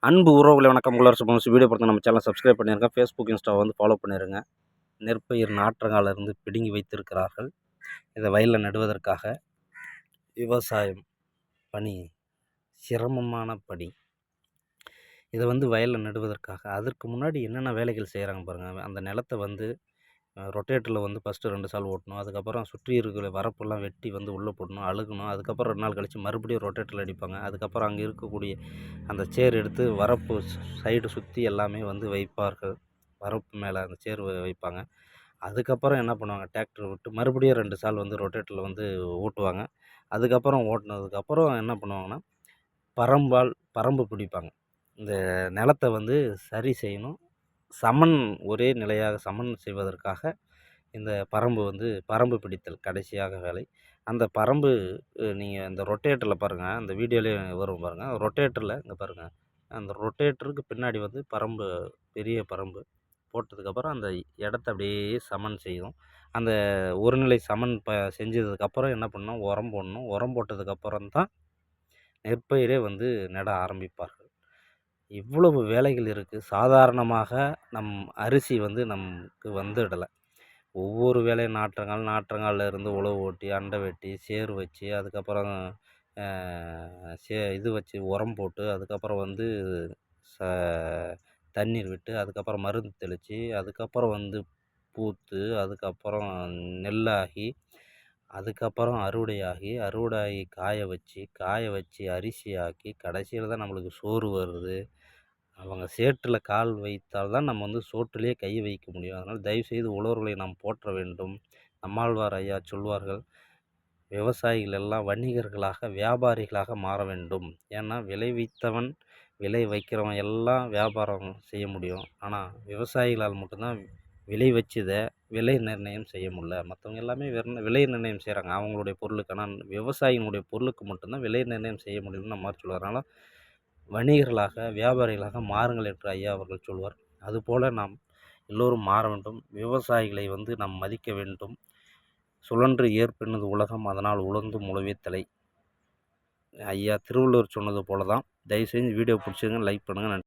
அன்பு உறவுகளை வணக்கம். உங்களோட வீடியோ பார்த்து நம்ம சேனல் சப்ஸ்கிரைப் பண்ணியிருங்க. ஃபேஸ்புக், இன்ஸ்டா வந்து ஃபாலோ பண்ணிடுங்க. நெற்பயிர் நாற்றங்காலிருந்து பிடுங்கி வைத்திருக்கிறார்கள். இதை வயலில் நடுவதற்காக. விவசாயம் பணி சிரமமான பணி. இதை வந்து வயலில் நடுவதற்காக அதற்கு முன்னாடி என்னென்ன வேலைகள் செய்கிறாங்க பாருங்கள். அந்த நிலத்தை வந்து ரொட்டேட்டரில் வந்து ஃபஸ்ட்டு 2 சால் ஓட்டணும். அதுக்கப்புறம் சுற்றி இருக்கிற வரப்பெல்லாம் வெட்டி வந்து உள்ளே போடணும், அழுகணும். அதுக்கப்புறம் 2 நாள் கழித்து மறுபடியும் ரொட்டேட்டரில் அடிப்பாங்க. அதுக்கப்புறம் அங்கே இருக்கக்கூடிய அந்த சேர் எடுத்து வரப்பு சைடு சுற்றி எல்லாமே வந்து வைப்பார்கள். வரப்பு மேலே அந்த சேர் வைப்பாங்க. அதுக்கப்புறம் என்ன பண்ணுவாங்க, டிராக்டர் விட்டு மறுபடியும் 2 சால் வந்து ரொட்டேட்டரில் வந்து ஓட்டுவாங்க. அதுக்கப்புறம் ஓட்டினதுக்கப்புறம் என்ன பண்ணுவாங்கன்னா, பரம்பு பிடிப்பாங்க. இந்த நிலத்தை வந்து சரி செய்யணும். சமன் ஒரே நிலையாக சமன் செய்வதற்காக இந்த பரம்பு பிடித்தல் கடைசியாக வேலை. அந்த பரம்பு நீங்கள் இந்த ரொட்டேட்டரில் பாருங்கள், அந்த வீடியோலேயே வரும் பாருங்கள். ரொட்டேட்டரில் இங்கே பாருங்கள், அந்த ரொட்டேட்டருக்கு பின்னாடி வந்து பெரிய பரம்பு போட்டதுக்கப்புறம் அந்த இடத்த அப்படியே சமன் செய்யும். அந்த ஒருநிலை சமன் செஞ்சதுக்கப்புறம் என்ன பண்ணணும், உரம் போடணும். உரம் போட்டதுக்கப்புறம் தான் நெற்பயிரே வந்து நட ஆரம்பிப்பார்கள். இவ்வளவு வேலைகள் இருக்குது. சாதாரணமாக அரிசி வந்து நமக்கு வந்துடலை. ஒவ்வொரு வேலையும் நாற்றங்காலில் இருந்து உழவு ஓட்டி, அண்டை வெட்டி, சேறு வச்சு, அதுக்கப்புறம் இது வச்சு உரம் போட்டு, அதுக்கப்புறம் வந்து ச தண்ணீர் விட்டு, அதுக்கப்புறம் மருந்து தெளித்து, அதுக்கப்புறம் வந்து பூத்து, அதுக்கப்புறம் நெல்லாகி, அதுக்கப்புறம் அறுவடையாகி காய வச்சு அரிசியாக்கி, கடைசியில் தான் நம்மளுக்கு சோறு வருது. அவங்க சேற்றில் கால் வைத்தால் தான் நம்ம வந்து சோற்றிலே கை வைக்க முடியும். அதனால் தயவுசெய்து உழவர்களை நாம் போற்ற வேண்டும். நம்மாழ்வார் ஐயா சொல்வார்கள், விவசாயிகள் எல்லாம் வணிகர்களாக, வியாபாரிகளாக மாற வேண்டும். ஏன்னா விளைவித்தவன், விளை வைக்கிறவன் எல்லாம் வியாபாரம் செய்ய முடியும். ஆனால் விவசாயிகளால் மட்டும்தான் விளை வச்சதை விலை நிர்ணயம் செய்ய முடியல. மற்றவங்க எல்லாமே விலை நிர்ணயம் செய்கிறாங்க அவங்களுடைய பொருளுக்கு. ஆனால் விவசாயினுடைய பொருளுக்கு மட்டும்தான் விலை நிர்ணயம் செய்ய முடியும்னு நம்ம சொல்லுவார். அதனால் வணிகர்களாக, வியாபாரிகளாக மாறுங்கள் என்று ஐயா அவர்கள் சொல்வார். அதுபோல் நாம் எல்லோரும் மாற வேண்டும். விவசாயிகளை வந்து நாம் மதிக்க வேண்டும். சுழன்று ஏற்பெண்ணது உலகம், அதனால் உழந்தும் உழவே தலை. ஐயா திருவள்ளுவர் சொன்னது போல தான். தயவுசெய்து வீடியோ பிடிச்சிருங்க, லைக் பண்ணுங்கள். நன்றி.